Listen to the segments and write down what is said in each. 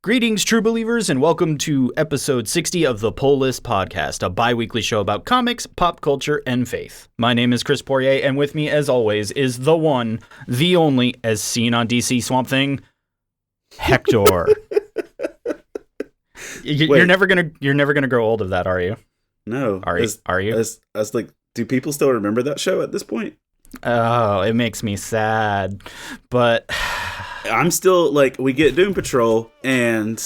Greetings, true believers, and welcome to episode 60 of the Pull List Podcast, a bi-weekly show about comics, pop culture, and faith. My name is Chris Poirier, and with me, as always, is the one, the only, as seen on DC Swamp Thing, Hector. You're never gonna grow old of that, are you? No. Are you? I was like, do people still remember that show at this point? Oh, it makes me sad, but I'm still like, we get Doom Patrol, and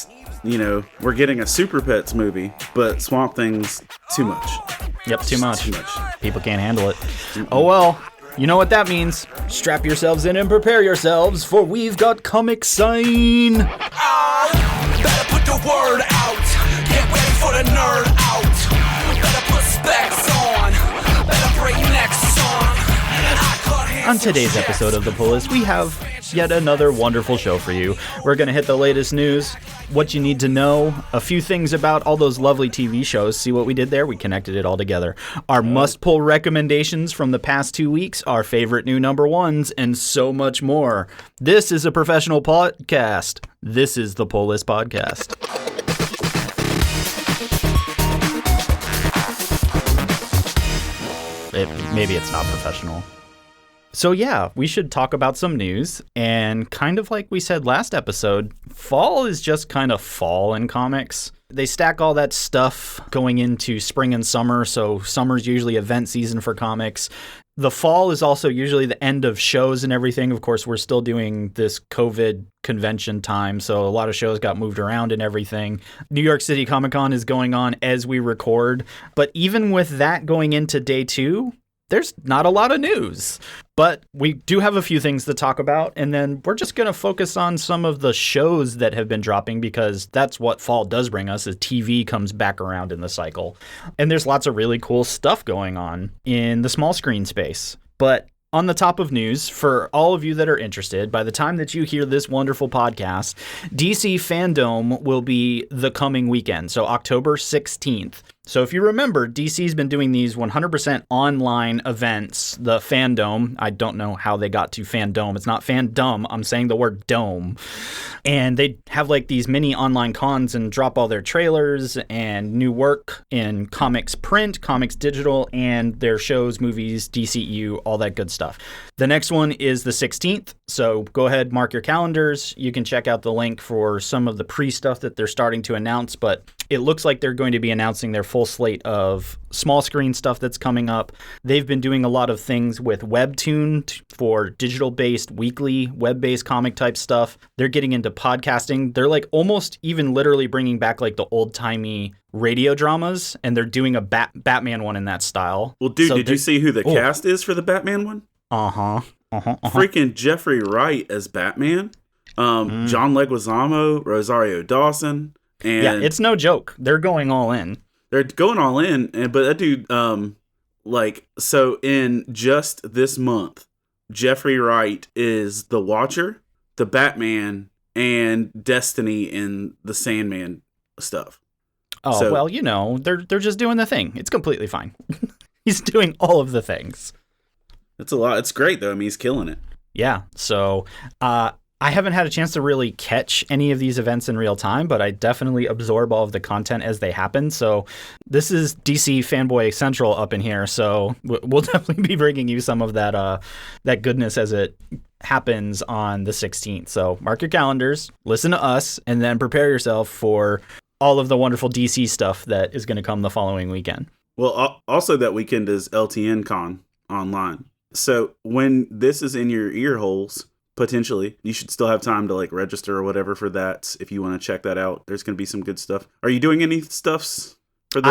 we're getting a Super Pets movie, but Swamp Thing's too much. Yep, too much. People can't handle it. Mm-mm. Oh well. You know what that means. Strap yourselves in and prepare yourselves, for we've got Comic Sign. Better put the word out. Get ready for the nerd out. Better put specs on. Better bring next song. On today's episode of The Pull List, we have yet another wonderful show for you. We're going to hit the latest news, what you need to know, a few things about all those lovely TV shows. See what we did there? We connected it all together. Our must-pull recommendations from the past 2 weeks, our favorite new number ones, and so much more. This is a professional podcast. This is the Pull List Podcast. Maybe it's not professional. So yeah, we should talk about some news, and kind of like we said last episode, fall is just kind of fall in comics. They stack all that stuff going into spring and summer, so summer's usually event season for comics. The fall is also usually the end of shows and everything. Of course, we're still doing this COVID convention time, so a lot of shows got moved around and everything. New York City Comic Con is going on as we record, but even with that going into day 2, there's not a lot of news, but we do have a few things to talk about, and then we're just going to focus on some of the shows that have been dropping, because that's what fall does bring us, as TV comes back around in the cycle. And there's lots of really cool stuff going on in the small screen space. But on the top of news, for all of you that are interested, by the time that you hear this wonderful podcast, DC FanDome will be the coming weekend, so October 16th. So if you remember, DC's been doing these 100% online events, the FanDome. I don't know how they got to FanDome. It's not FanDome. I'm saying the word dome. And they have like these mini online cons and drop all their trailers and new work in comics print, comics digital, and their shows, movies, DCEU, all that good stuff. The next one is the 16th. So go ahead, mark your calendars. You can check out the link for some of the pre-stuff that they're starting to announce, but it looks like they're going to be announcing their full slate of small screen stuff that's coming up. They've been doing a lot of things with Webtoon for digital-based, weekly, web-based comic type stuff. They're getting into podcasting. They're like almost even literally bringing back like the old-timey radio dramas, and they're doing a Batman one in that style. Well, dude, did you see who the cast is for the Batman one? Freaking Jeffrey Wright as Batman. John Leguizamo, Rosario Dawson. And yeah, it's no joke. They're going all in. They're going all in, but that dude, so in just this month, Jeffrey Wright is the Watcher, the Batman, and Destiny in the Sandman stuff. Oh, so, well, they're just doing the thing. It's completely fine. He's doing all of the things. It's a lot. It's great, though. I mean, he's killing it. Yeah, so I haven't had a chance to really catch any of these events in real time, but I definitely absorb all of the content as they happen. So this is DC Fanboy Central up in here. So we'll definitely be bringing you some of that goodness as it happens on the 16th. So mark your calendars, listen to us, and then prepare yourself for all of the wonderful DC stuff that is going to come the following weekend. Well, also that weekend is LTN Con online. So when this is in your ear holes, potentially, you should still have time to like register or whatever for that if you want to check that out. There's going to be some good stuff. Are you doing any stuffs for that?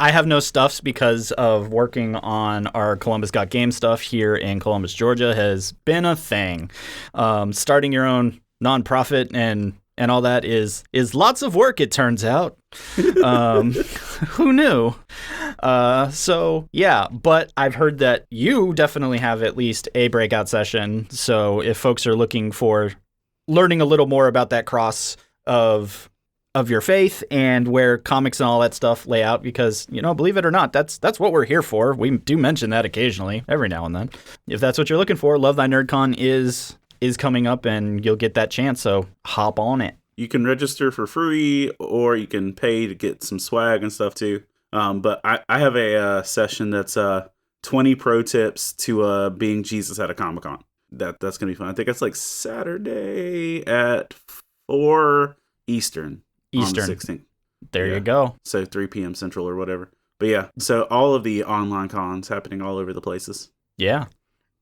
I have no stuffs because of working on our Columbus Got Game stuff here in Columbus, Georgia has been a thing. Starting your own nonprofit and all that is lots of work, it turns out. Who knew? So yeah, but I've heard that you definitely have at least a breakout session. So if folks are looking for learning a little more about that cross of your faith and where comics and all that stuff lay out, because, believe it or not, that's what we're here for. We do mention that occasionally, every now and then. If that's what you're looking for, Love Thy NerdCon is coming up and you'll get that chance. So hop on it. You can register for free, or you can pay to get some swag and stuff too. But I have a session that's 20 pro tips to being Jesus at a Comic-Con. That's going to be fun. I think it's like Saturday at 4 Eastern. On the 16th. There you go. So 3 p.m. Central or whatever. But yeah, so all of the online cons happening all over the places. Yeah.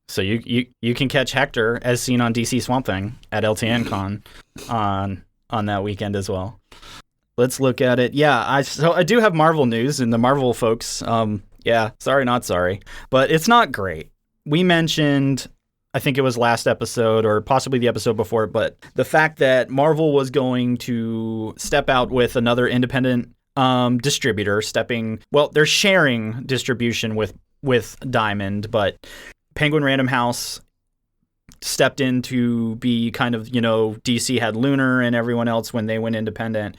So you can catch Hector as seen on DC Swamp Thing at LTN Con on that weekend as well. Let's look at it. Yeah, I do have Marvel news, and the Marvel folks, yeah, sorry not sorry, but it's not great. We mentioned, I think it was last episode or possibly the episode before, but the fact that Marvel was going to step out with another independent distributor they're sharing distribution with Diamond, but Penguin Random House stepped in to be kind of, DC had Lunar and everyone else when they went independent.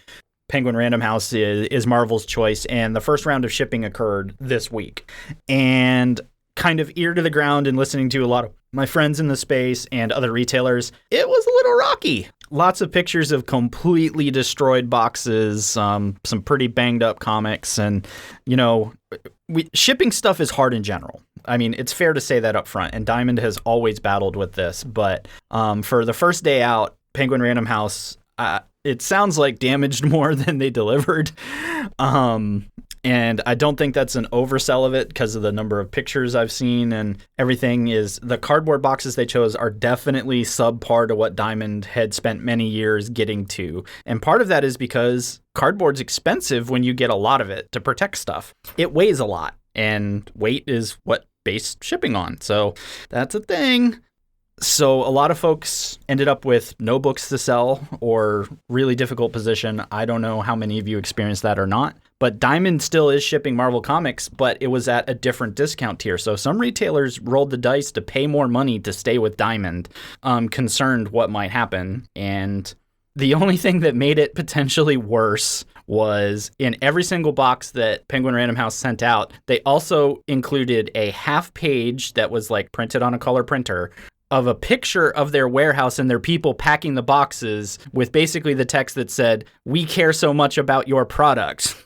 Penguin Random House is Marvel's choice, and the first round of shipping occurred this week. And kind of ear to the ground and listening to a lot of my friends in the space and other retailers, it was a little rocky. Lots of pictures of completely destroyed boxes, some pretty banged up comics, and, shipping stuff is hard in general. I mean, it's fair to say that up front, and Diamond has always battled with this, but for the first day out, Penguin Random House, it sounds like damaged more than they delivered. And I don't think that's an oversell of it because of the number of pictures I've seen, and everything is, the cardboard boxes they chose are definitely subpar to what Diamond had spent many years getting to. And part of that is because cardboard's expensive when you get a lot of it to protect stuff. It weighs a lot, and weight is what based shipping on. So that's a thing. So a lot of folks ended up with no books to sell or really difficult position. I don't know how many of you experienced that or not, but Diamond still is shipping Marvel Comics, but it was at a different discount tier. So some retailers rolled the dice to pay more money to stay with Diamond, concerned what might happen. And the only thing that made it potentially worse was in every single box that Penguin Random House sent out, they also included a half page that was like printed on a color printer of a picture of their warehouse and their people packing the boxes with basically the text that said, "We care so much about your product."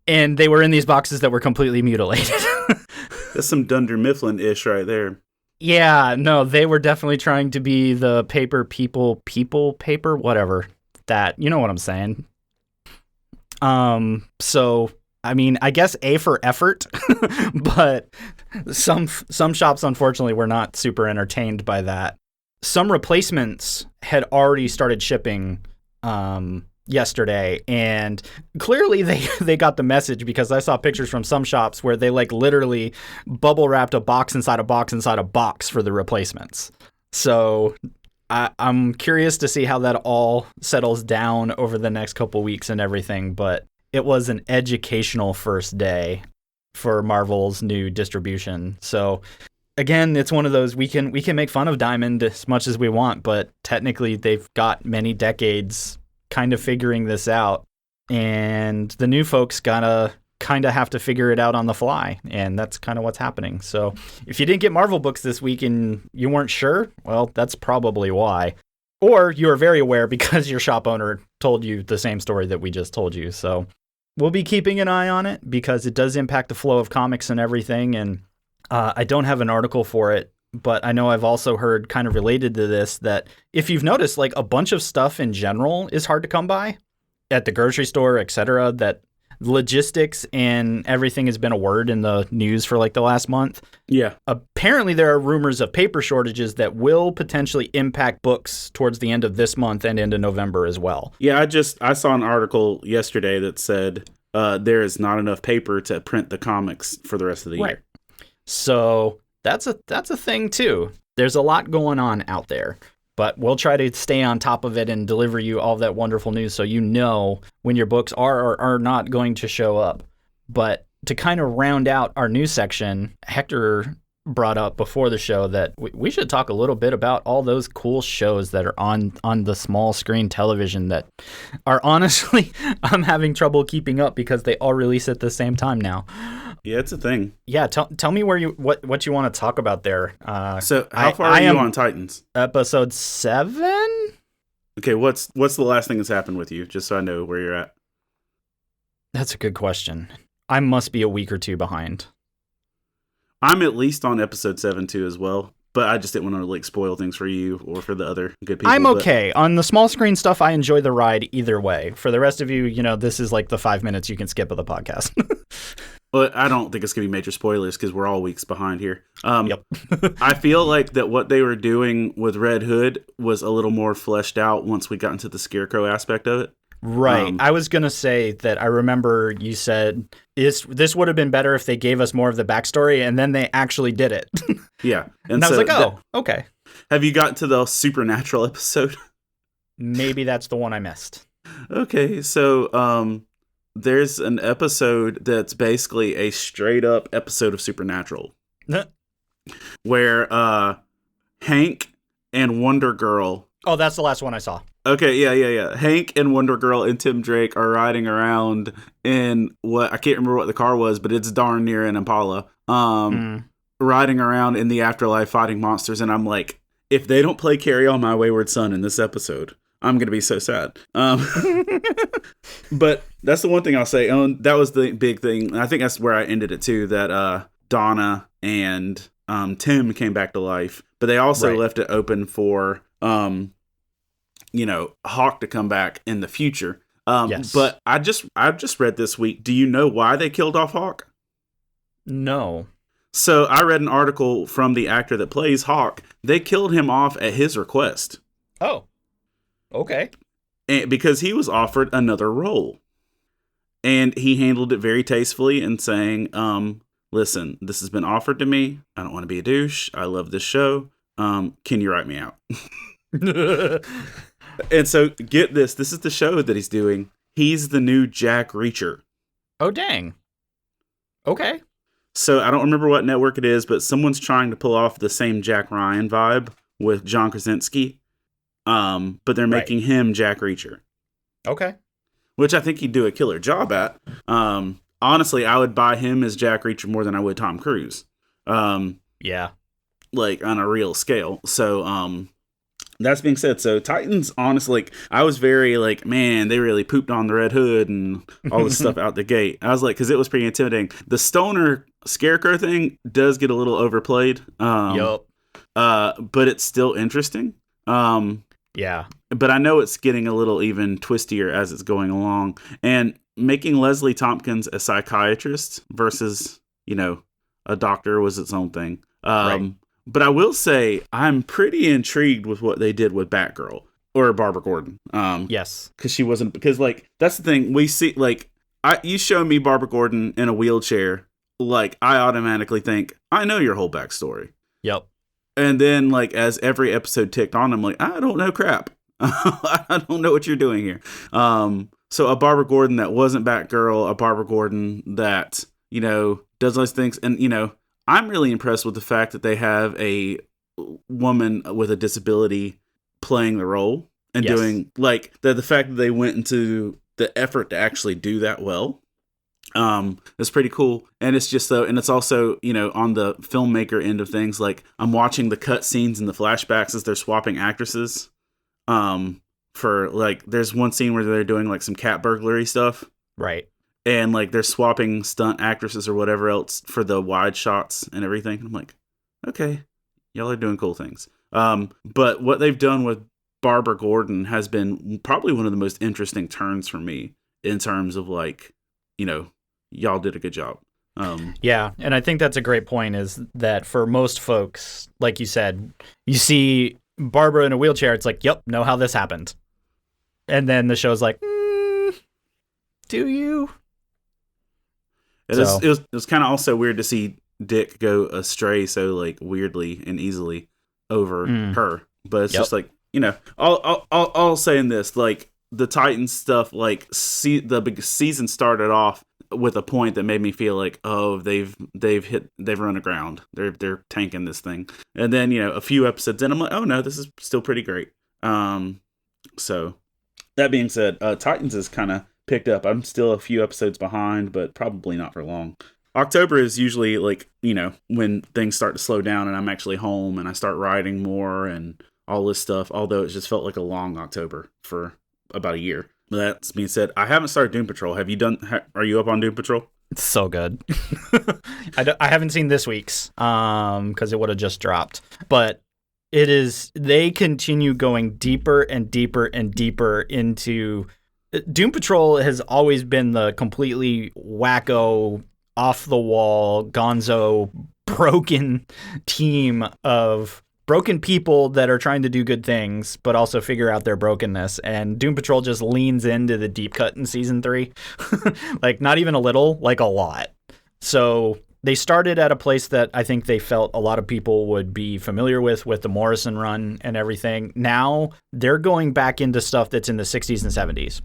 And they were in these boxes that were completely mutilated. That's some Dunder Mifflin-ish right there. Yeah, no, they were definitely trying to be the paper, whatever. That, you know what I'm saying. So, I mean, I guess A for effort, but some shops, unfortunately, were not super entertained by that. Some replacements had already started shipping yesterday, and clearly they got the message, because I saw pictures from some shops where they like literally bubble wrapped a box inside a box inside a box for the replacements. So I'm curious to see how that all settles down over the next couple weeks and everything, but it was an educational first day for Marvel's new distribution. So again, it's one of those, we can make fun of Diamond as much as we want, but technically they've got many decades kind of figuring this out, and the new folks gotta kind of have to figure it out on the fly, and that's kind of what's happening. So if you didn't get Marvel books this week and you weren't sure, well, that's probably why. Or you are very aware because your shop owner told you the same story that we just told you. So we'll be keeping an eye on it because it does impact the flow of comics and everything, and I don't have an article for it, but I know I've also heard kind of related to this that if you've noticed, like a bunch of stuff in general is hard to come by at the grocery store, etc., that logistics and everything has been a word in the news for like the last month. Yeah. Apparently there are rumors of paper shortages that will potentially impact books towards the end of this month and into November as well. Yeah, I saw an article yesterday that said there is not enough paper to print the comics for the rest of the year. So that's a thing too. There's a lot going on out there, but we'll try to stay on top of it and deliver you all that wonderful news so you know when your books are or are not going to show up. But to kind of round out our news section, Hector brought up before the show that we should talk a little bit about all those cool shows that are on the small screen television that are honestly, I'm having trouble keeping up because they all release at the same time now. Yeah, it's a thing. Yeah, tell me what you want to talk about there. So how far are you on Titans? Episode 7? Okay, what's the last thing that's happened with you, just so I know where you're at? That's a good question. I must be a week or two behind. I'm at least on episode 7 too as well, but I just didn't want to like spoil things for you or for the other good people. I'm okay. On the small screen stuff, I enjoy the ride either way. For the rest of you, this is like the 5 minutes you can skip of the podcast. But I don't think it's going to be major spoilers because we're all weeks behind here. Yep. I feel like that what they were doing with Red Hood was a little more fleshed out once we got into the Scarecrow aspect of it. Right. I was going to say that I remember you said this would have been better if they gave us more of the backstory, and then they actually did it. Yeah. And I was like, oh, okay. Have you gotten to the supernatural episode? Maybe that's the one I missed. Okay, so there's an episode that's basically a straight up episode of Supernatural where Hank and Wonder Girl. Oh, that's the last one I saw. Okay, yeah. Hank and Wonder Girl and Tim Drake are riding around in what I can't remember what the car was, but it's darn near an Impala. Riding around in the afterlife fighting monsters, and I'm like, if they don't play Carry On My Wayward Son in this episode, I'm gonna be so sad. But that's the one thing I'll say. That was the big thing. I think that's where I ended it too. That Donna and Tim came back to life, but they also left it open for Hawk to come back in the future. Yes. But I just read this week. Do you know why they killed off Hawk? No. So I read an article from the actor that plays Hawk. They killed him off at his request. Oh. Okay. And because he was offered another role. And he handled it very tastefully and saying, listen, this has been offered to me. I don't want to be a douche. I love this show. Can you write me out? And so get this. This is the show that he's doing. He's the new Jack Reacher. Oh, dang. Okay. So I don't remember what network it is, but someone's trying to pull off the same Jack Ryan vibe with John Krasinski. But they're making him Jack Reacher. Okay. Which I think he'd do a killer job at. Honestly, I would buy him as Jack Reacher more than I would Tom Cruise. Yeah. Like on a real scale. So, that's being said, so Titans, honestly, I was very like, man, they really pooped on the Red Hood and all this stuff out the gate. I was like, because it was pretty intimidating. The stoner Scarecrow thing does get a little overplayed. Yup. But it's still interesting. Yeah. But I know it's getting a little even twistier as it's going along. And making Leslie Tompkins a psychiatrist versus, a doctor was its own thing. Right. But I will say I'm pretty intrigued with what they did with Batgirl or Barbara Gordon. Yes. Because like, that's the thing we see, like, you show me Barbara Gordon in a wheelchair, like I automatically think, I know your whole backstory. Yep. And then like, as every episode ticked on, I'm like, I don't know crap. I don't know what you're doing here. So a Barbara Gordon that wasn't Batgirl, a Barbara Gordon that, does those things. And, I'm really impressed with the fact that they have a woman with a disability playing the role and doing like the fact that they went into the effort to actually do that well. It's pretty cool. And it's just and it's also, on the filmmaker end of things, like I'm watching the cut scenes and the flashbacks as they're swapping actresses. For like, there's one scene where they're doing like some cat burglary stuff. Right. And like they're swapping stunt actresses or whatever else for the wide shots and everything. I'm like, okay, y'all are doing cool things. But what they've done with Barbara Gordon has been probably one of the most interesting turns for me in terms of like, y'all did a good job. Yeah, and I think that's a great point, is that for most folks, like you said, you see Barbara in a wheelchair, it's like, yep, know how this happened. And then the show's like, do you? It was kind of also weird to see Dick go astray so like weirdly and easily over her, but it's just like, I'll say in this, like the Titans stuff, like the big season started off with a point that made me feel like, oh, they've run aground, they're tanking this thing, and then a few episodes in, I'm like, oh no, this is still pretty great. So that being said, Titans is kind of picked up. I'm still a few episodes behind, but probably not for long. October is usually like, when things start to slow down and I'm actually home and I start writing more and all this stuff, although it just felt like a long October for about a year. But that being said, I haven't started Doom Patrol. Have you done? Are you up on Doom Patrol? It's so good. I haven't seen this week's because it would have just dropped. But it is, they continue going deeper and deeper and deeper into... Doom Patrol has always been the completely wacko, off-the-wall, gonzo, broken team of broken people that are trying to do good things, but also figure out their brokenness. And Doom Patrol just leans into the deep cut in season 3. Like, not even a little, like a lot. So they started at a place that I think they felt a lot of people would be familiar with the Morrison run and everything. Now they're going back into stuff that's in the 60s and 70s.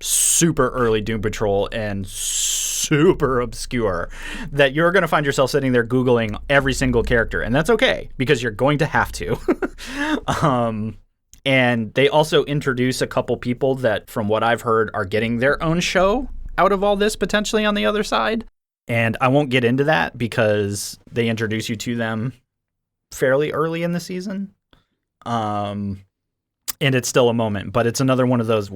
Super early Doom Patrol and super obscure that you're going to find yourself sitting there Googling every single character. And that's okay, because you're going to have to. And they also introduce a couple people that, from what I've heard, are getting their own show out of all this potentially on the other side. And I won't get into that because they introduce you to them fairly early in the season. And it's still a moment, but it's another one of those,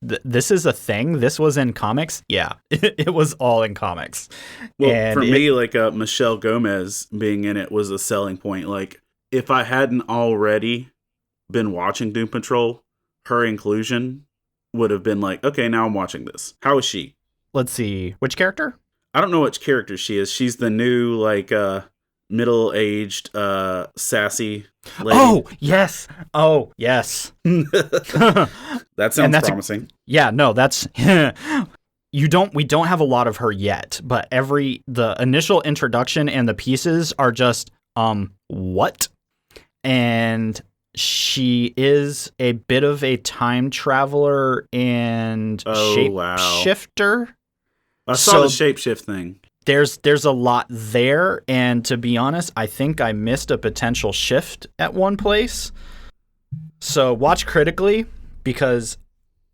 this is a thing? This was in comics? Yeah, it was all in comics. Well, and for me, like Michelle Gomez being in it was a selling point. Like, if I hadn't already been watching Doom Patrol, her inclusion would have been like, okay, now I'm watching this. How is she? Let's see. Which character? I don't know which character she is. She's the new, like, middle-aged, sassy lady. Oh, yes. Oh, yes. That sounds promising. Yeah, no, that's... we don't have a lot of her yet, but the initial introduction and the pieces are just, what? And she is a bit of a time traveler and shapeshifter. I saw the shapeshift thing. There's a lot there, and to be honest, I think I missed a potential shift at one place. So watch critically, because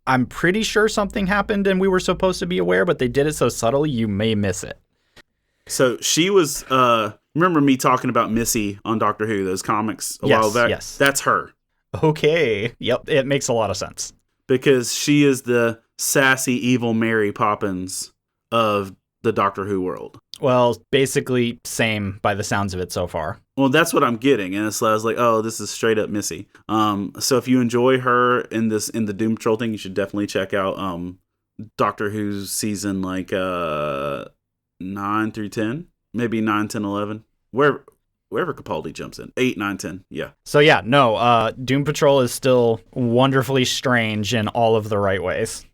I'm pretty sure something happened and we were supposed to be aware, but they did it so subtly you may miss it. So she was, remember me talking about Missy on Doctor Who, those comics a while back? Yes. That's her. Okay. Yep, it makes a lot of sense. Because she is the sassy, evil Mary Poppins of the Doctor Who world. Well, basically same by the sounds of it so far. Well, that's what I'm getting, and so I was like, oh, this is straight up Missy. So if you enjoy her in the Doom Patrol thing, you should definitely check out Doctor Who's season 9 through 10, maybe 9, 10, 11, wherever Capaldi jumps in, 8, 9, 10, yeah. So yeah, no, Doom Patrol is still wonderfully strange in all of the right ways.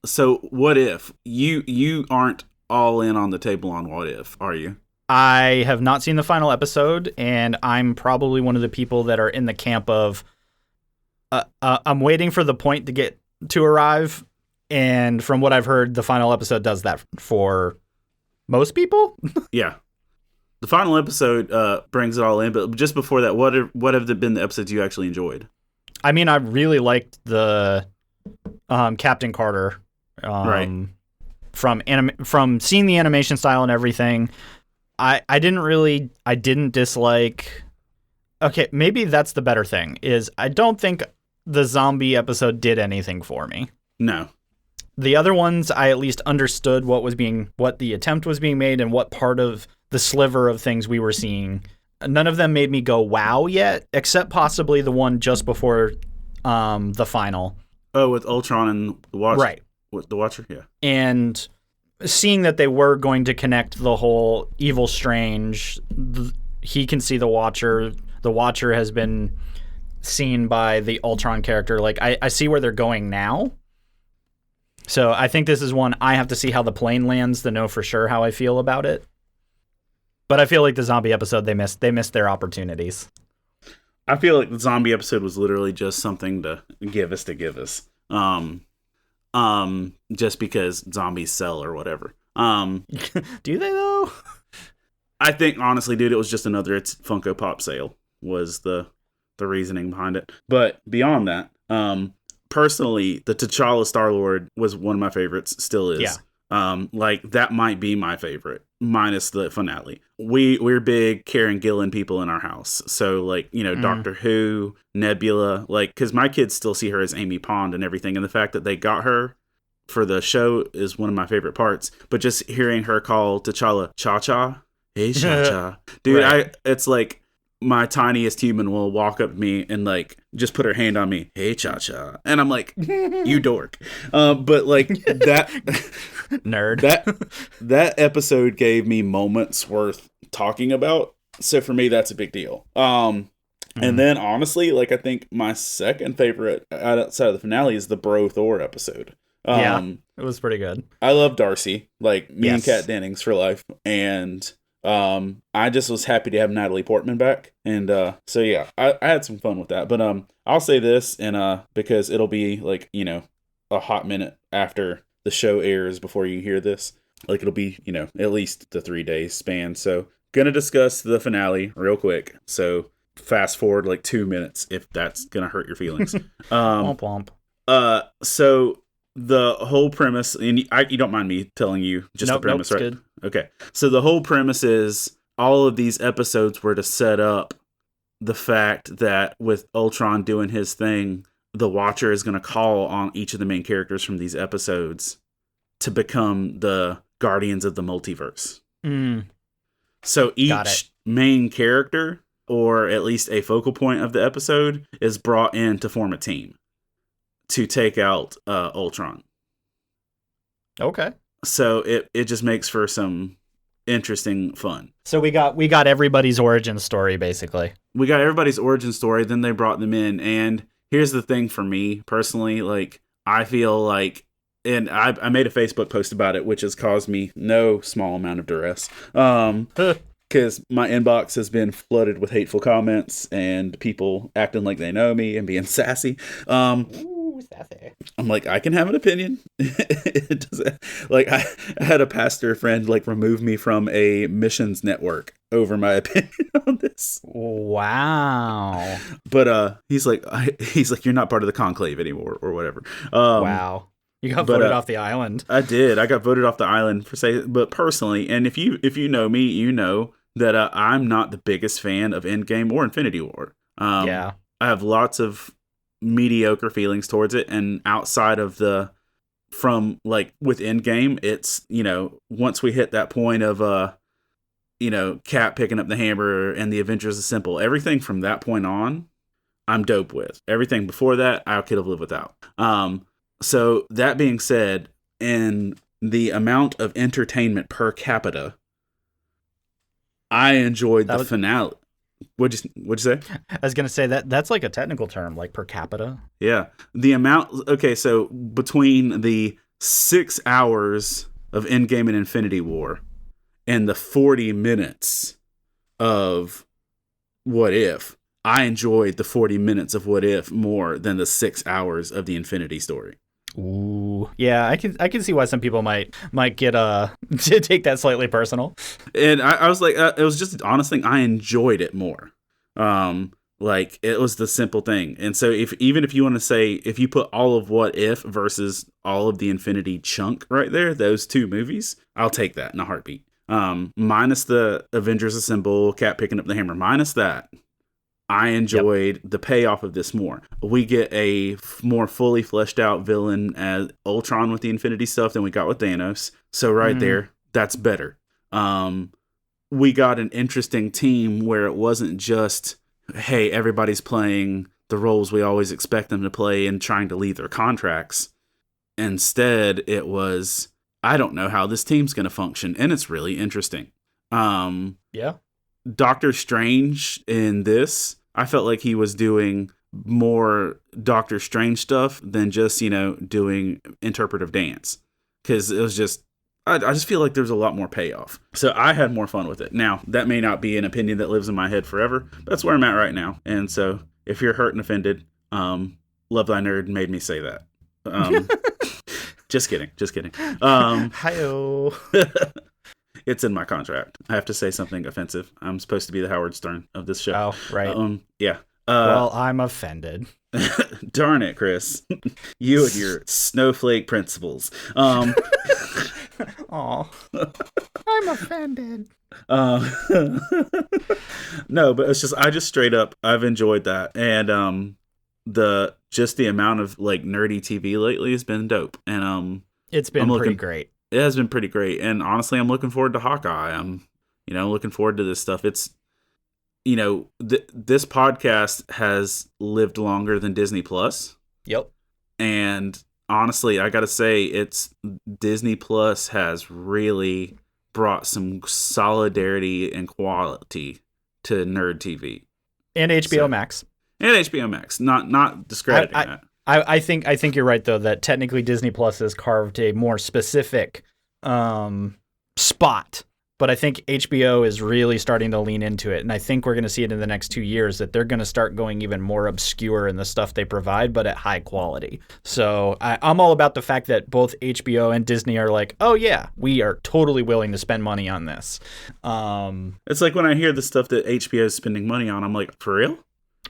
So what if you aren't all in on the table on What If, are you? I have not seen the final episode, and I'm probably one of the people that are in the camp of I'm waiting for the point to arrive, and from what I've heard, the final episode does that for most people. Yeah. The final episode brings it all in, but just before that, what have been the episodes you actually enjoyed? I mean, I really liked the Captain Carter. Right. From seeing the animation style and everything, I didn't dislike. Okay, maybe that's the better thing, is I don't think the zombie episode did anything for me. No. The other ones, I at least understood what the attempt was being made and what part of the sliver of things we were seeing. None of them made me go wow yet, except possibly the one just before the final. Oh, with Ultron and the Watcher. Right. With the Watcher, yeah. And seeing that they were going to connect the whole Evil Strange, he can see the Watcher. The Watcher has been seen by the Ultron character. Like, I see where they're going now. So I think this is one I have to see how the plane lands to know for sure how I feel about it. But I feel like the zombie episode, they missed their opportunities. I feel like the zombie episode was literally just something to give us. Just because zombies sell or whatever. Do they though? I think honestly, dude, it was just another Funko Pop sale was the reasoning behind it. But beyond that, personally, the T'Challa Star-Lord was one of my favorites, still is. Yeah. Like that might be my favorite, minus the finale. We're big Karen Gillan people in our house, so like Doctor Who, Nebula, like because my kids still see her as Amy Pond and everything, and the fact that they got her for the show is one of my favorite parts. But just hearing her call T'Challa Cha-Cha, hey Cha-Cha, dude, right. It's like my tiniest human will walk up to me and like just put her hand on me, hey Cha-Cha, and I'm like, you dork. But like that nerd, that episode gave me moments worth talking about. So for me, that's a big deal. And then honestly, like I think my second favorite outside of the finale is the Bro Thor episode. It was pretty good. I love Darcy, like me and Kat Dennings for life, and I just was happy to have Natalie Portman back, and so yeah, I had some fun with that. But I'll say this, and because it'll be like a hot minute after the show airs before you hear this, like it'll be at least the 3 days span. So gonna discuss the finale real quick. So fast forward like 2 minutes if that's gonna hurt your feelings. Womp womp. So the whole premise, and you don't mind me telling you just the premise, right? Good. Okay. So the whole premise is all of these episodes were to set up the fact that with Ultron doing his thing, the Watcher is going to call on each of the main characters from these episodes to become the Guardians of the Multiverse. So each main character, or at least a focal point of the episode, is brought in to form a team to take out Ultron. Okay. So it just makes for some interesting fun. So we got everybody's origin story, basically. We got everybody's origin story, then they brought them in. And here's the thing for me, personally, like, I feel like, and I made a Facebook post about it, which has caused me no small amount of duress. Because my inbox has been flooded with hateful comments and people acting like they know me and being sassy. Sassy. I'm like, I can have an opinion. It doesn't, like, I had a pastor friend like remove me from a missions network over my opinion on this. Wow. But he's like, you're not part of the conclave anymore or whatever. Wow. You got voted off the island. I did. I got voted off the island but personally, and if you know me, you know that I'm not the biggest fan of Endgame or Infinity War. I have lots of mediocre feelings towards it, and outside of from like with Endgame, it's once we hit that point of Cap picking up the hammer and the Avengers Assemble, everything from that point on I'm dope with. Everything before that I could have lived without. So that being said, in the amount of entertainment per capita, I enjoyed the finale. What'd you say? I was gonna say that's like a technical term, like per capita. Yeah, the amount. Okay, so between the 6 hours of Endgame and Infinity War and the 40 minutes of What If, I enjoyed the 40 minutes of What If more than the 6 hours of the Infinity story. Ooh, yeah, I can see why some people might get to take that slightly personal. And I was like, it was just an honest thing. I enjoyed it more. Like it was the simple thing. And so even if you want to say, if you put all of What If versus all of the Infinity chunk right there, those two movies, I'll take that in a heartbeat. Minus the Avengers Assemble, Cap picking up the hammer, minus that. I enjoyed the payoff of this more. We get a more fully fleshed out villain as Ultron with the Infinity stuff than we got with Thanos. So there, that's better. We got an interesting team where it wasn't just, hey, everybody's playing the roles we always expect them to play and trying to leave their contracts. Instead, it was, I don't know how this team's going to function. And it's really interesting. Doctor Strange in this, I felt like he was doing more Doctor Strange stuff than just, doing interpretive dance. Because it was just, I just feel like there's a lot more payoff. So I had more fun with it. Now, that may not be an opinion that lives in my head forever, but that's where I'm at right now. And so if you're hurt and offended, Love Thy Nerd made me say that. Just kidding. Hi-oh. It's in my contract. I have to say something offensive. I'm supposed to be the Howard Stern of this show. Oh, right. Yeah. Well, I'm offended. Darn it, Chris. You and your snowflake principles. Aw. I'm offended. No, but it's just I just straight up I've enjoyed that, and the amount of like nerdy TV lately has been dope, and It's been pretty great. It has been pretty great, and honestly, I'm looking forward to Hawkeye. I'm looking forward to this stuff. It's this podcast has lived longer than Disney Plus. Yep. And honestly, I got to say, it's Disney Plus has really brought some solidarity and quality to nerd TV And HBO Max. And HBO Max. Not discrediting that. I think you're right though that technically Disney Plus has carved a more specific spot. But I think HBO is really starting to lean into it. And I think we're going to see it in the next 2 years that they're going to start going even more obscure in the stuff they provide, but at high quality. So I'm all about the fact that both HBO and Disney are like, oh, yeah, we are totally willing to spend money on this. It's like when I hear the stuff that HBO is spending money on, I'm like, for real?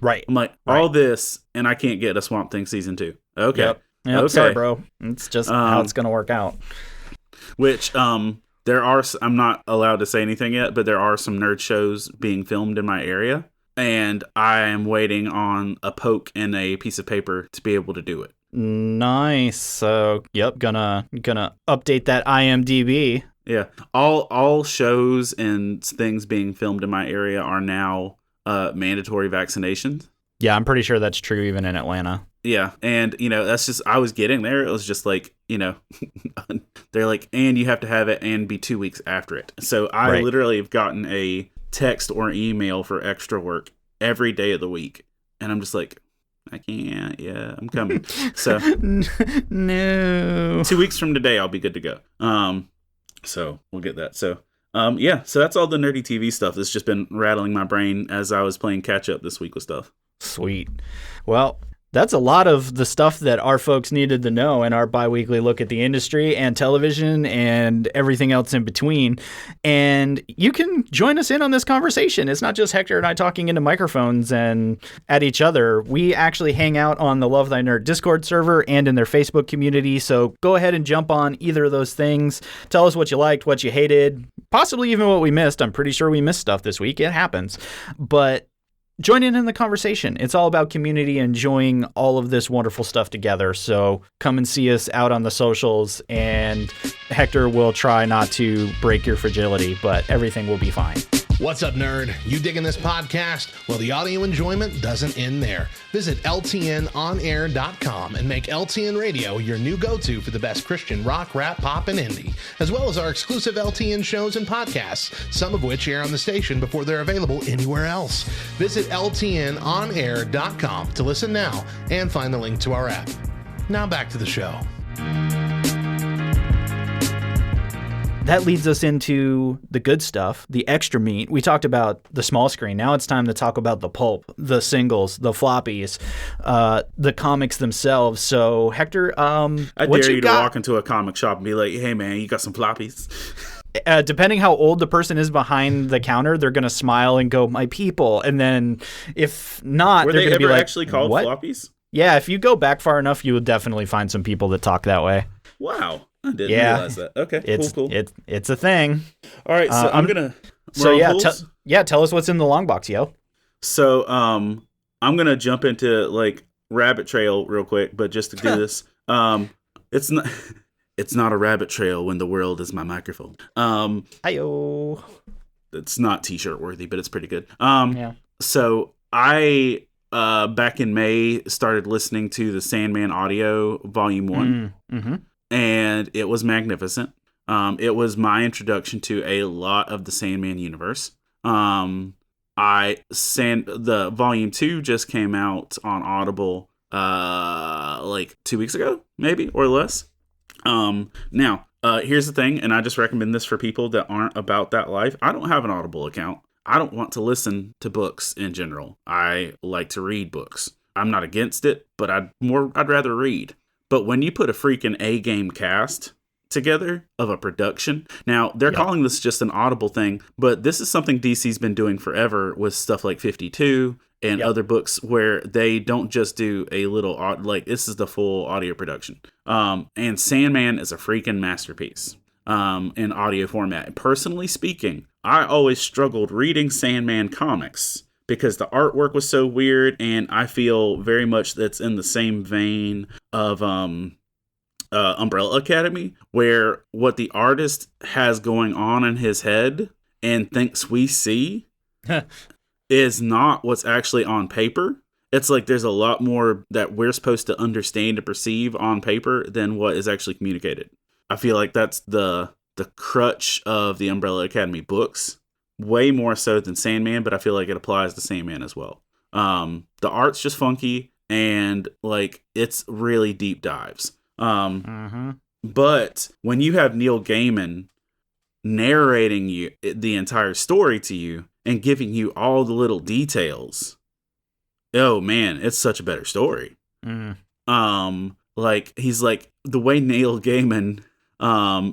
Right. I'm like, all this, and I can't get a Swamp Thing season 2. Okay. Yep. Okay. Sorry, bro. It's just how it's going to work out. Which, there are, I'm not allowed to say anything yet, but there are some nerd shows being filmed in my area, and I am waiting on a poke and a piece of paper to be able to do it. Nice. So, yep, gonna update that IMDb. Yeah. All shows and things being filmed in my area are now mandatory vaccinations. Yeah, I'm pretty sure that's true even in Atlanta. Yeah, and, that's just, I was getting there. It was just like, they're like, and you have to have it and be 2 weeks after it. So I literally have gotten a text or email for extra work every day of the week. And I'm just like, I can't. Yeah, I'm coming. So no. 2 weeks from today, I'll be good to go. So we'll get that. So, so that's all the nerdy TV stuff that's just been rattling my brain as I was playing catch up this week with stuff. Sweet. Well, that's a lot of the stuff that our folks needed to know in our bi-weekly look at the industry and television and everything else in between. And you can join us in on this conversation. It's not just Hector and I talking into microphones and at each other. We actually hang out on the Love Thy Nerd Discord server and in their Facebook community. So go ahead and jump on either of those things. Tell us what you liked, what you hated, possibly even what we missed. I'm pretty sure we missed stuff this week. It happens. But join in the conversation. It's all about community, enjoying all of this wonderful stuff together. So come and see us out on the socials, and Hector will try not to break your fragility, but everything will be fine. What's up, nerd? You digging this podcast? Well, the audio enjoyment doesn't end there. Visit ltnonair.com and make LTN Radio your new go-to for the best Christian rock, rap, pop, and indie, as well as our exclusive LTN shows and podcasts, some of which air on the station before they're available anywhere else. Visit ltnonair.com to listen now and find the link to our app. Now back to the show. That leads us into the good stuff, the extra meat. We talked about the small screen. Now it's time to talk about the pulp, the singles, the floppies, the comics themselves. So, Hector, I dare you to walk into a comic shop and be like, hey, man, you got some floppies? Depending how old the person is behind the counter, they're going to smile and go, my people. And then if not, were they're going to be like, actually called what? Floppies? Yeah, if you go back far enough, you will definitely find some people that talk that way. Wow. I didn't realize that. Okay, cool. It's a thing. All right, so I'm gonna. So tell us what's in the long box, yo. So I'm gonna jump into like rabbit trail real quick, but just to do this, it's not a rabbit trail when the world is my microphone. Hi-yo. It's not t-shirt worthy, but it's pretty good. Yeah. So I back in May started listening to the Sandman audio volume 1. Mm-hmm. And it was magnificent. It was my introduction to a lot of the Sandman universe. The volume 2 just came out on Audible like 2 weeks ago, maybe, or less. Now, here's the thing, and I just recommend this for people that aren't about that life. I don't have an Audible account. I don't want to listen to books in general. I like to read books. I'm not against it, but I'd rather read. But when you put a freaking A-game cast together of a production, now they're calling this just an Audible thing, but this is something DC's been doing forever with stuff like 52 and other books where they don't just do a little, like this is the full audio production. And Sandman is a freaking masterpiece. in audio format. Personally speaking, I always struggled reading Sandman comics because the artwork was so weird, and I feel very much that's in the same vein of Umbrella Academy, where what the artist has going on in his head and thinks we see is not what's actually on paper. It's like there's a lot more that we're supposed to understand and perceive on paper than what is actually communicated. I feel like that's the crutch of the Umbrella Academy books, way more so than Sandman, but I feel like it applies to Sandman as well. The art's just funky, and like it's really deep dives. But when you have Neil Gaiman narrating you the entire story to you and giving you all the little details, oh man, it's such a better story. Like he's like the way Neil Gaiman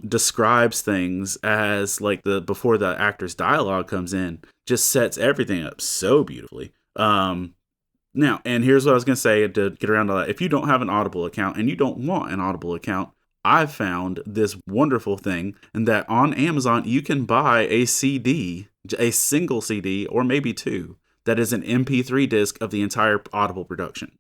describes things as like before the actor's dialogue comes in, just sets everything up so beautifully. Now, and here's what I was going to say to get around to that. If you don't have an Audible account and you don't want an Audible account, I've found this wonderful thing, and that on Amazon you can buy a CD, a single CD, or maybe two, that is an MP3 disc of the entire Audible production.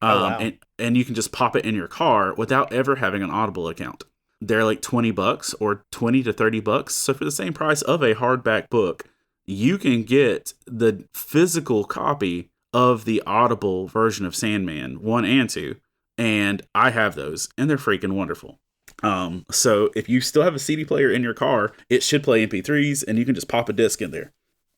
Wow. And you can just pop it in your car without ever having an Audible account. They're like $20 or $20 to $30. So for the same price of a hardback book, you can get the physical copy of the Audible version of Sandman 1 and 2. And I have those, and they're freaking wonderful. So if you still have a CD player in your car, it should play MP3s, and you can just pop a disc in there.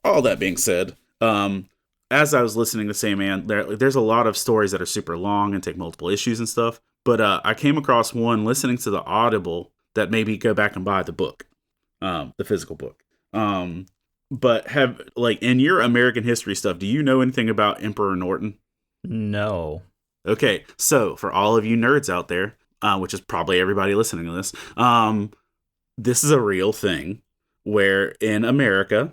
All that being said, as I was listening to Sandman, there's a lot of stories that are super long and take multiple issues and stuff. But I came across one listening to the Audible that made me go back and buy the book, the physical book. But have, like, in your American history stuff, do you know anything about Emperor Norton? No. Okay, so for all of you nerds out there, which is probably everybody listening to this, this is a real thing where in America,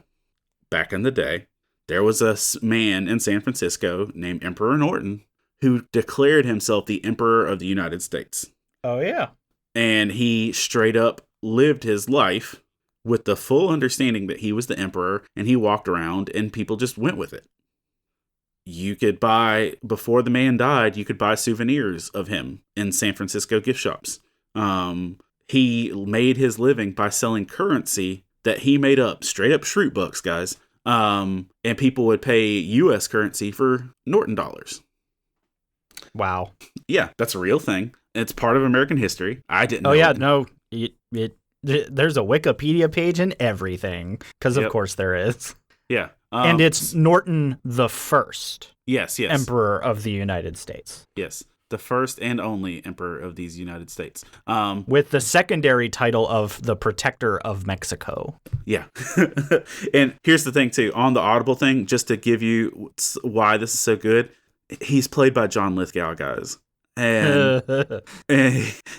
back in the day, there was a man in San Francisco named Emperor Norton who declared himself the Emperor of the United States. Oh, yeah. And he straight up lived his life with the full understanding that he was the emperor, and he walked around and people just went with it. You could buy, before the man died, you could buy souvenirs of him in San Francisco gift shops. He made his living by selling currency that he made up, straight up Shroot bucks, guys. And people would pay U.S. currency for Norton dollars. Wow. Yeah, that's a real thing. It's part of American history. I didn't know. Oh, yeah, it. no. There's a Wikipedia page and everything, because of course there is. Yeah. And it's Norton the First. Yes. Emperor of the United States. Yes. The first and only emperor of these United States. With the secondary title of the Protector of Mexico. Yeah. And here's the thing, too. On the Audible thing, just to give you why this is so good, he's played by John Lithgow, guys. And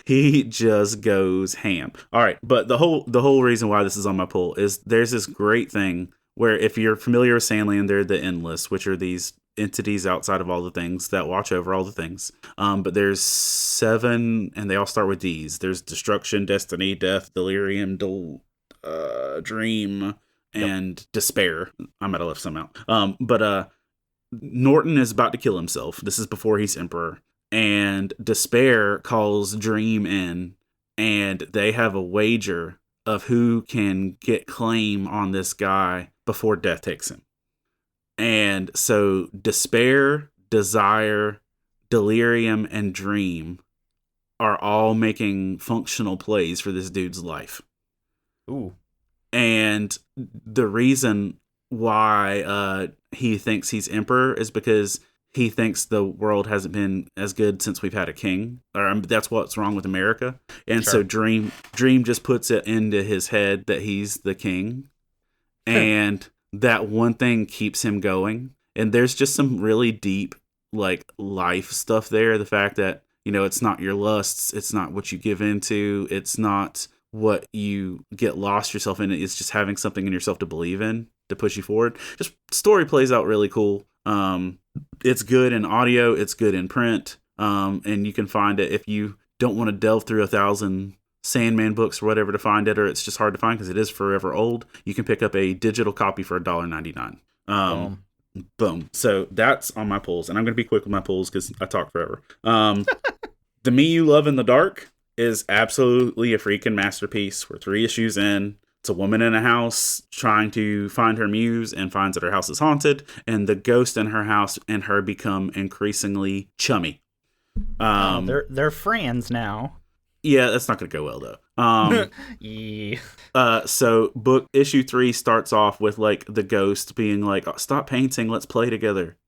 he just goes ham. All right, but the whole reason why this is on my pull is there's this great thing where, if you're familiar with Sandland, they're the Endless, which are these entities outside of all the things that watch over all the things. But there's 7, and they all start with D's. There's Destruction, Destiny, Death, Delirium, Dream, and Despair. I might have left some out. But Norton is about to kill himself. This is before he's emperor. And Despair calls Dream in, and they have a wager of who can get claim on this guy before death takes him. And so Despair, Desire, Delirium, and Dream are all making functional plays for this dude's life. Ooh. And the reason why he thinks he's emperor is because he thinks the world hasn't been as good since we've had a king. Or that's what's wrong with America. And so Dream just puts it into his head that he's the king. And that one thing keeps him going. And there's just some really deep, like, life stuff there. The fact that, you know, it's not your lusts. It's not what you give into. It's not what you get lost yourself in. It's just having something in yourself to believe in, to push you forward. Just story plays out really cool. It's good in audio, it's good in print, and you can find it if you don't want to delve through 1,000 Sandman books or whatever to find it, or it's just hard to find because it is forever old, you can pick up a digital copy for $1.99. Boom. So that's on my pulls, and I'm going to be quick with my pulls because I talk forever. The Me You Love in the Dark is absolutely a freaking masterpiece. We're 3 issues in. It's a woman in a house trying to find her muse and finds that her house is haunted, and the ghost in her house and her become increasingly chummy. They're friends now. Yeah, that's not going to go well though. Yeah. So book issue 3 starts off with like the ghost being like, oh, "Stop painting, let's play together."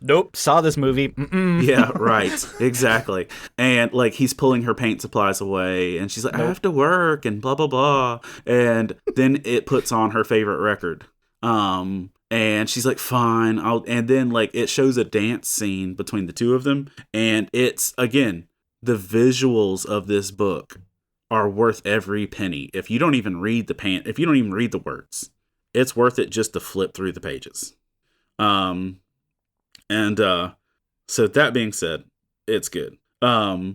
Nope, saw this movie. Mm-mm. Yeah, right, exactly. And like he's pulling her paint supplies away, and she's like, "I have to work," and blah blah blah. And then it puts on her favorite record. And she's like, "Fine, I'll." And then like it shows a dance scene between the two of them, and it's again the visuals of this book are worth every penny. If you don't even read if you don't even read the words, it's worth it just to flip through the pages. So that being said, it's good. But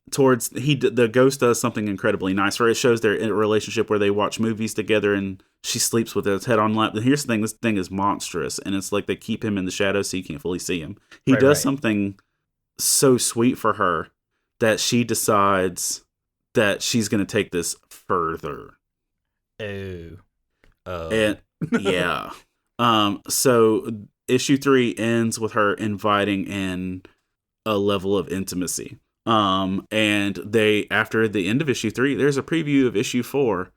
the ghost does something incredibly nice where it shows their relationship where they watch movies together and she sleeps with his head on lap. And here's the thing, this thing is monstrous, and it's like they keep him in the shadows so you can't fully see him. He does something so sweet for her that she decides that she's going to take this further. Oh. And yeah. So issue 3 ends with her inviting in a level of intimacy. And after the end of issue 3, there's a preview of issue 4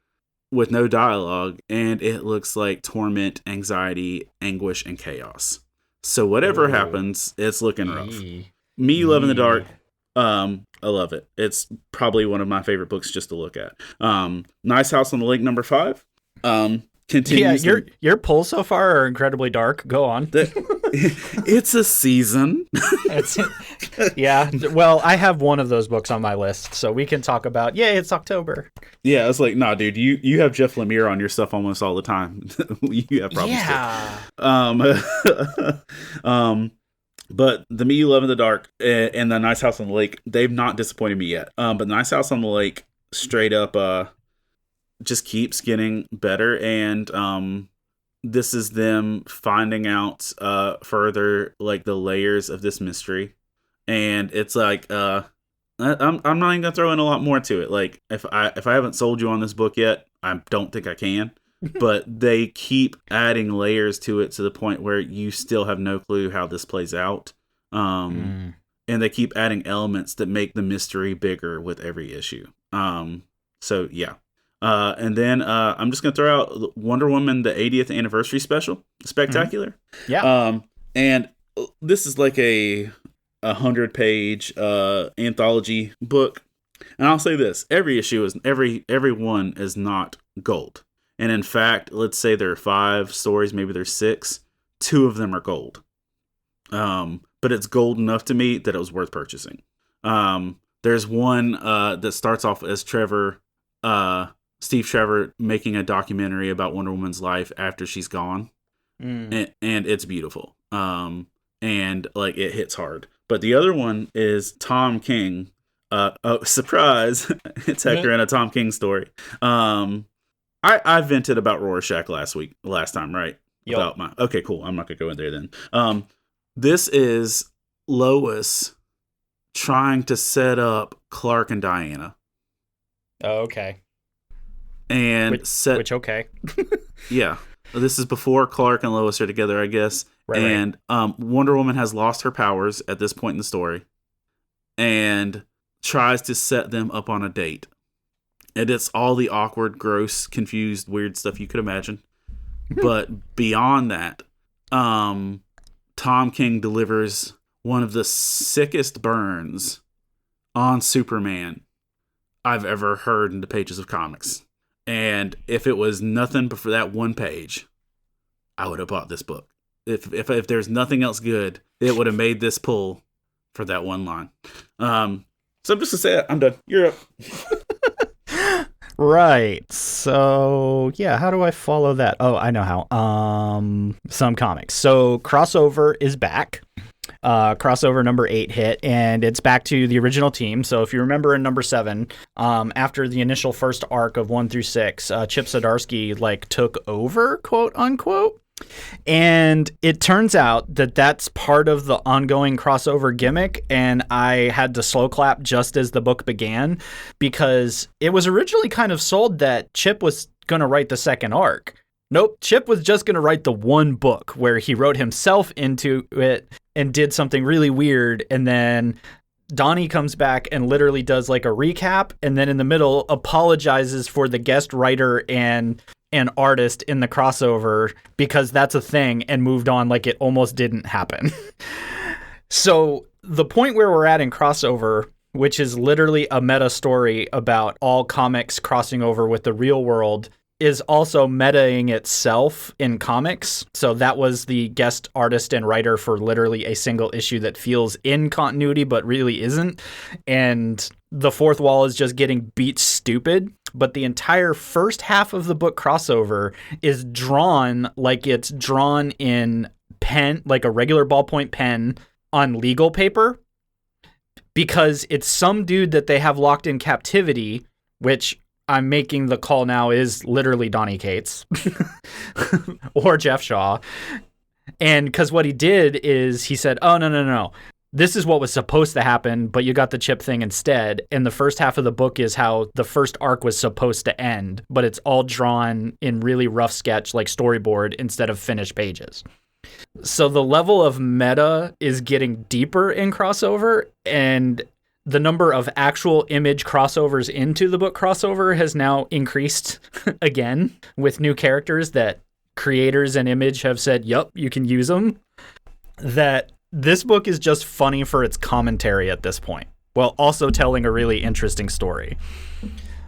with no dialogue, and it looks like torment, anxiety, anguish, and chaos. So whatever happens, it's looking rough. Me You Love in the Dark. I love it. It's probably one of my favorite books just to look at. Nice House on the Lake number 5. Continues. Yeah, your pulls so far are incredibly dark. Go on. It's a season. Yeah. Well, I have one of those books on my list, so we can talk about. Yeah, it's October. Yeah, it's like, nah, dude. You have Jeff Lemire on your stuff almost all the time. You have problems. Yeah. But the Me You Love in the Dark and the Nice House on the Lake, they've not disappointed me yet. But Nice House on the Lake straight up just keeps getting better, and this is them finding out further like the layers of this mystery, and it's like I'm not even gonna throw in a lot more to it. Like if I haven't sold you on this book yet, I don't think I can. But they keep adding layers to it to the point where you still have no clue how this plays out. And they keep adding elements that make the mystery bigger with every issue. So yeah. And then I'm just going to throw out Wonder Woman, the 80th anniversary special. Spectacular. Yeah. And this is like a 100-page anthology book. And I'll say this, every issue is every one is not gold. And in fact, let's say there are 5 stories, maybe there's 6. 2 of them are gold. But it's gold enough to me that it was worth purchasing. There's one that starts off as Steve Trevor making a documentary about Wonder Woman's life after she's gone. And it's beautiful. And like it hits hard. But the other one is Tom King. Surprise! It's Hector and a Tom King story. I vented about Rorschach last time, right? Yep. Okay, cool. I'm not gonna go in there then. This is Lois trying to set up Clark and Diana. Oh, okay. And which okay. Yeah. This is before Clark and Lois are together, I guess. Right, and Wonder Woman has lost her powers at this point in the story and tries to set them up on a date. And it's all the awkward, gross, confused, weird stuff you could imagine. But beyond that, Tom King delivers one of the sickest burns on Superman I've ever heard in the pages of comics. And if it was nothing but for that one page, I would have bought this book. If there's nothing else good, it would have made this pull for that one line. So I'm just gonna say it. I'm done. You're up. Right. So yeah, how do I follow that? Oh, I know how. Some comics. So Crossover is back. crossover number 8 hit, and it's back to the original team. So if you remember in number 7, after the initial first arc of 1 through 6, Chip Zdarsky like took over, quote unquote. And it turns out that that's part of the ongoing crossover gimmick, and I had to slow clap just as the book began, because it was originally kind of sold that Chip was going to write the second arc. Nope, Chip was just going to write the one book where he wrote himself into it and did something really weird, and then Donnie comes back and literally does like a recap, and then in the middle apologizes for the guest writer and an artist in the crossover because that's a thing, and moved on like it almost didn't happen. So the point where we're at in crossover, which is literally a meta story about all comics crossing over with the real world, is also metaing itself in comics. So that was the guest artist and writer for literally a single issue that feels in continuity but really isn't. And the fourth wall is just getting beat stupid. But the entire first half of the book crossover is drawn like it's drawn in pen, like a regular ballpoint pen on legal paper, because it's some dude that they have locked in captivity, which I'm making the call now is literally Donny Cates or Jeff Shaw. And because what he did is he said, oh, no. This is what was supposed to happen, but you got the Chip thing instead. And the first half of the book is how the first arc was supposed to end, but it's all drawn in really rough sketch, like storyboard, instead of finished pages. So the level of meta is getting deeper in crossover, and the number of actual image crossovers into the book crossover has now increased again with new characters that creators and Image have said, yup, you can use them. That this book is just funny for its commentary at this point, while also telling a really interesting story.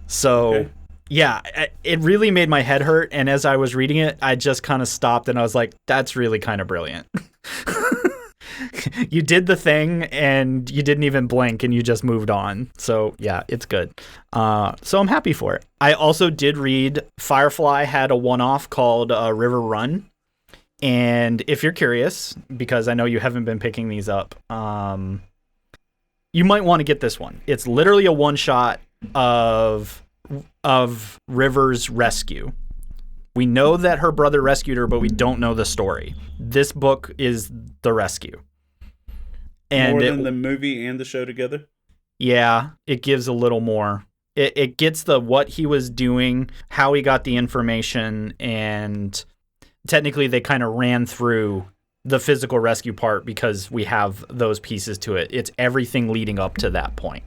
So, okay. Yeah, it really made my head hurt. And as I was reading it, I just kind of stopped and I was like, that's really kind of brilliant. You did the thing and you didn't even blink and you just moved on. So yeah, it's good. So I'm happy for it. I also did read Firefly had a one-off called River Run. And if you're curious, because I know you haven't been picking these up, you might want to get this one. It's literally a one-shot of River's rescue. We know that her brother rescued her, but we don't know the story. This book is the rescue. And more than the movie and the show together? Yeah, it gives a little more. It gets the what he was doing, how he got the information, and technically they kind of ran through the physical rescue part because we have those pieces to it. It's everything leading up to that point.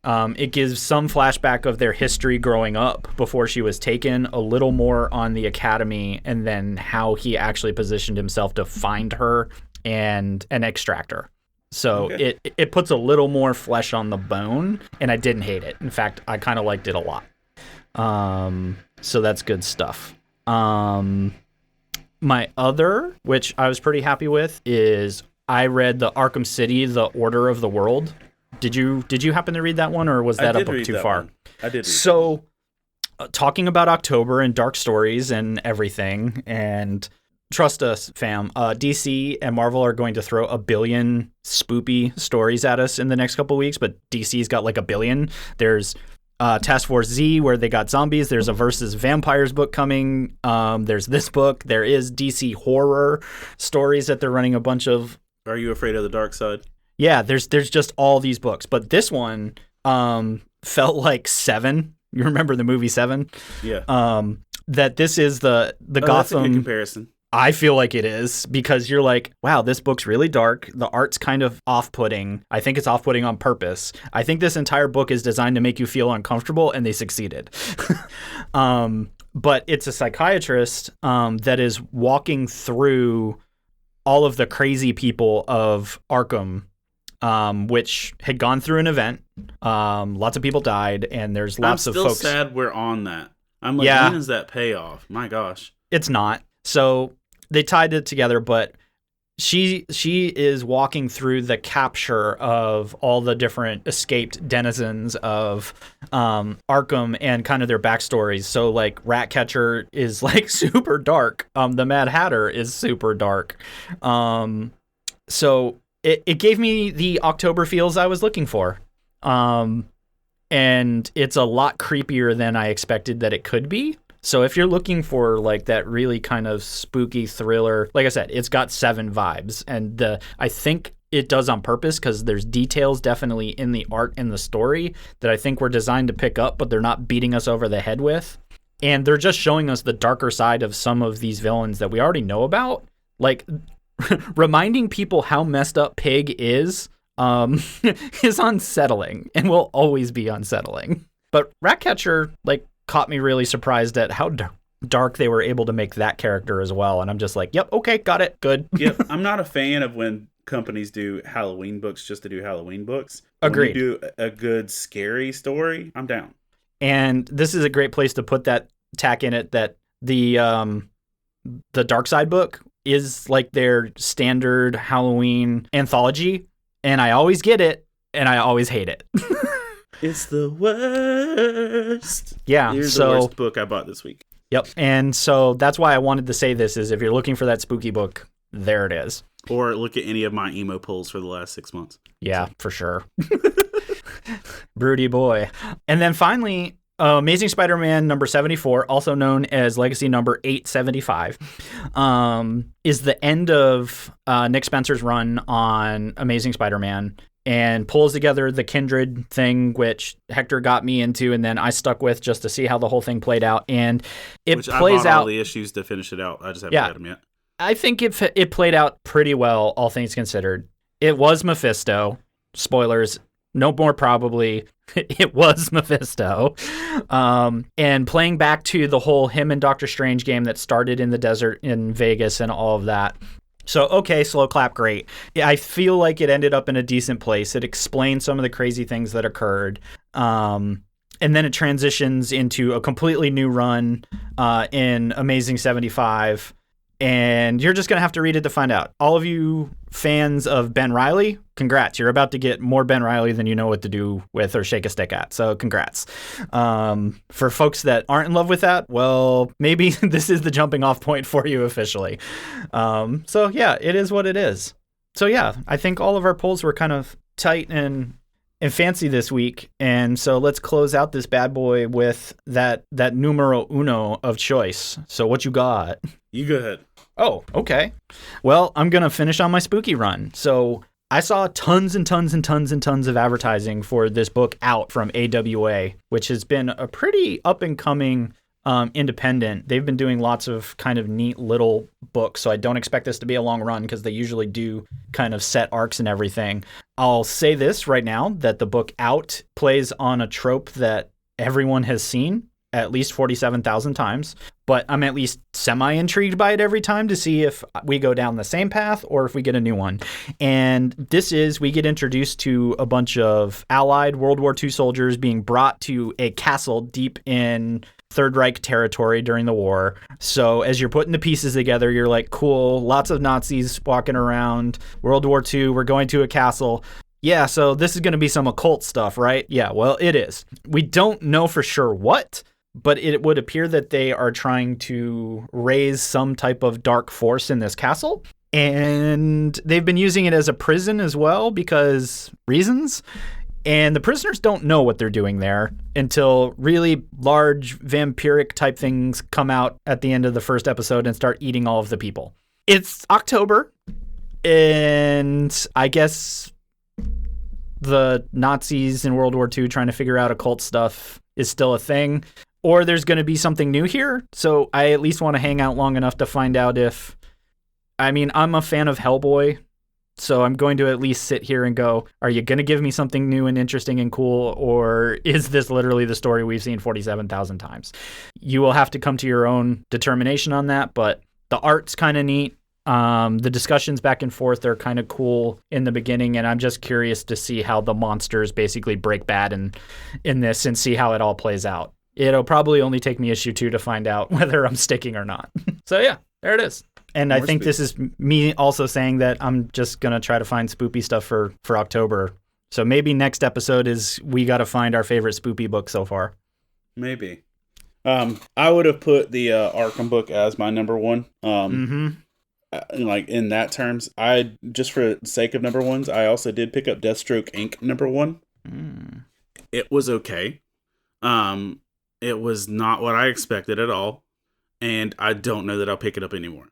It gives some flashback of their history growing up before she was taken, a little more on the academy, and then how he actually positioned himself to find her and extract her. So okay. It puts a little more flesh on the bone, and I didn't hate it. In fact, I kind of liked it a lot. So that's good stuff. My other, which I was pretty happy with, is I read the Arkham City, The Order of the World. Did you happen to read that one, or was that a book too far? I did. So, talking about October and dark stories and everything, and trust us, fam, DC and Marvel are going to throw a billion spoopy stories at us in the next couple of weeks, but DC's got like a billion. There's Task Force Z, where they got zombies. There's a Versus Vampires book coming. There's this book. There is DC horror stories that they're running a bunch of. Are you afraid of the dark side? Yeah, there's just all these books, but this one felt like Seven. You remember the movie Seven? Yeah. That this is the Gotham. That's a good comparison. I feel like it is, because you're like, wow, this book's really dark. The art's kind of off-putting. I think it's off-putting on purpose. I think this entire book is designed to make you feel uncomfortable, and they succeeded. But it's a psychiatrist that is walking through all of the crazy people of Arkham, which had gone through an event. Lots of people died, and there's lots of folks. I'm still sad we're on that. I'm like, when is that payoff? My gosh. It's not. So they tied it together, but she is walking through the capture of all the different escaped denizens of Arkham and kind of their backstories. So like Ratcatcher is like super dark. The Mad Hatter is super dark. So it gave me the October feels I was looking for. And it's a lot creepier than I expected that it could be. So if you're looking for like that really kind of spooky thriller, like I said, it's got 7 vibes. And I think it does on purpose because there's details definitely in the art and the story that I think were designed to pick up, but they're not beating us over the head with. And they're just showing us the darker side of some of these villains that we already know about. Like reminding people how messed up Pig is unsettling and will always be unsettling. But Ratcatcher caught me really surprised at how dark they were able to make that character as well. And I'm just like, yep, okay, got it, good. Yep, I'm not a fan of when companies do Halloween books just to do Halloween books. Agreed. When you do a good scary story, I'm down. And this is a great place to put that tack in it that the Dark Side book is like their standard Halloween anthology. And I always get it, and I always hate it. It's the worst. Yeah. Here's the worst book I bought this week. Yep. And so that's why I wanted to say this is if you're looking for that spooky book, there it is. Or look at any of my emo pulls for the last 6 months. Yeah, for sure. Broody boy. And then finally, Amazing Spider-Man number 74, also known as Legacy number 875, is the end of Nick Spencer's run on Amazing Spider-Man and pulls together the Kindred thing, which Hector got me into, and then I stuck with just to see how the whole thing played out. And it plays out all the issues to finish it out. I just haven't read them yet. I think it played out pretty well, all things considered. It was Mephisto. Spoilers, no more probably. It was Mephisto. And playing back to the whole him and Doctor Strange game that started in the desert in Vegas and all of that. So, okay, slow clap, great. I feel like it ended up in a decent place. It explained some of the crazy things that occurred. And then it transitions into a completely new run in Amazing 75. And you're just going to have to read it to find out. All of you fans of Ben Reilly, congrats. You're about to get more Ben Reilly than you know what to do with or shake a stick at. So congrats. For folks that aren't in love with that, well, maybe this is the jumping off point for you officially. So yeah, it is what it is. So yeah, I think all of our polls were kind of tight and fancy this week. And so let's close out this bad boy with that numero uno of choice. So what you got? You go ahead. Oh, okay. Well, I'm going to finish on my spooky run. So I saw tons and tons and tons and tons of advertising for this book out from AWA, which has been a pretty up and coming independent. They've been doing lots of kind of neat little books. So I don't expect this to be a long run because they usually do kind of set arcs and everything. I'll say this right now, that the book Out plays on a trope that everyone has seen at least 47,000 times, but I'm at least semi-intrigued by it every time to see if we go down the same path or if we get a new one. And we get introduced to a bunch of Allied World War II soldiers being brought to a castle deep in Third Reich territory during the war. So as you're putting the pieces together, you're like, cool, lots of Nazis walking around, World War II, we're going to a castle. Yeah, so this is going to be some occult stuff, right? Yeah, well, it is. We don't know for sure what, but it would appear that they are trying to raise some type of dark force in this castle. And they've been using it as a prison as well because reasons. And the prisoners don't know what they're doing there until really large vampiric type things come out at the end of the first episode and start eating all of the people. It's October, and I guess the Nazis in World War II trying to figure out occult stuff is still a thing. Or there's going to be something new here. So I at least want to hang out long enough to find out if... I mean, I'm a fan of Hellboy, so I'm going to at least sit here and go, are you going to give me something new and interesting and cool, or is this literally the story we've seen 47,000 times? You will have to come to your own determination on that, but the art's kind of neat. The discussions back and forth are kind of cool in the beginning, and I'm just curious to see how the monsters basically break bad in this and see how it all plays out. It'll probably only take me issue 2 to find out whether I'm sticking or not. So yeah, there it is. And I think this is me also saying that I'm just going to try to find spoopy stuff for October. So maybe next episode is we got to find our favorite spoopy book so far. Maybe. I would have put the Arkham book as my number one. like in that terms, I just for the sake of number ones, I also did pick up Deathstroke Inc. number 1. It was okay. It was not what I expected at all, and I don't know that I'll pick it up anymore.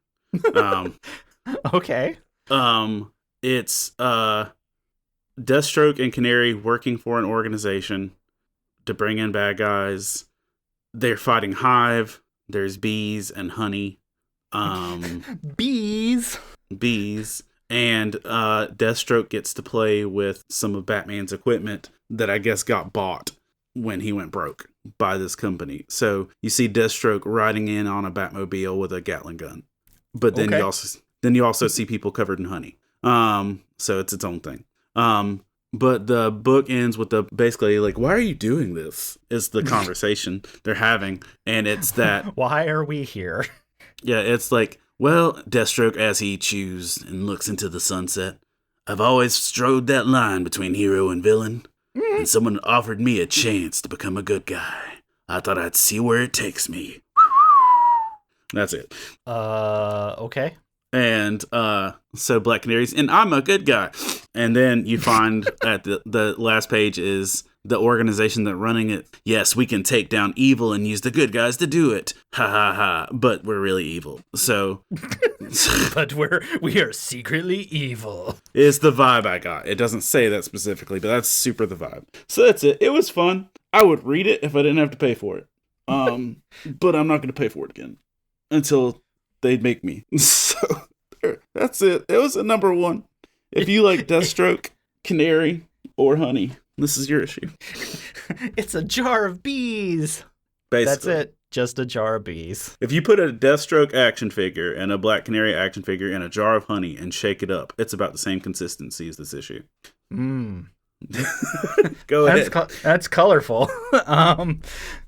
Okay. It's Deathstroke and Canary working for an organization to bring in bad guys. They're fighting Hive. There's bees and honey. Bees. And Deathstroke gets to play with some of Batman's equipment that I guess got bought when he went broke by this company. So you see Deathstroke riding in on a Batmobile with a Gatling gun. But then you also see people covered in honey. So it's its own thing. But the book ends with basically like, why are you doing this? Is the conversation they're having. And it's that, why are we here? Yeah, it's like, well, Deathstroke as he chews and looks into the sunset. I've always strode that line between hero and villain. And someone offered me a chance to become a good guy. I thought I'd see where it takes me. That's it. Okay. And so Black Canaries, and I'm a good guy. And then you find at the last page is the organization that running it. Yes, we can take down evil and use the good guys to do it. Ha ha ha. But we're really evil. So but we are secretly evil. Is the vibe I got. It doesn't say that specifically, but that's super the vibe. So that's it. It was fun. I would read it if I didn't have to pay for it. But I'm not going to pay for it again until they make me. So that's it. It was a number 1. If you like Deathstroke, Canary, or Honey, this is your issue. It's a jar of bees. Basically. That's it. Just a jar of bees. If you put a Deathstroke action figure and a Black Canary action figure in a jar of honey and shake it up, it's about the same consistency as this issue. Go ahead. That's colorful.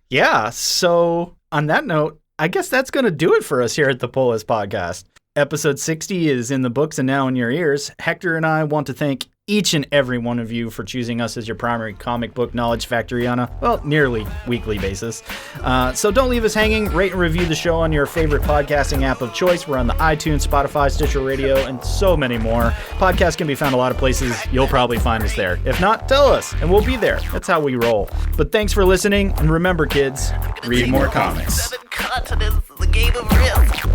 Yeah, so on that note, I guess that's going to do it for us here at the Pull List Podcast. Episode 60 is in the books and now in your ears. Hector and I want to thank each and every one of you for choosing us as your primary comic book knowledge factory on a, nearly weekly basis. So don't leave us hanging. Rate and review the show on your favorite podcasting app of choice. We're on the iTunes, Spotify, Stitcher Radio, and so many more. Podcasts can be found a lot of places. You'll probably find us there. If not, tell us, and we'll be there. That's how we roll. But thanks for listening, and remember, kids, read more comics. 7 continents is a game of risk.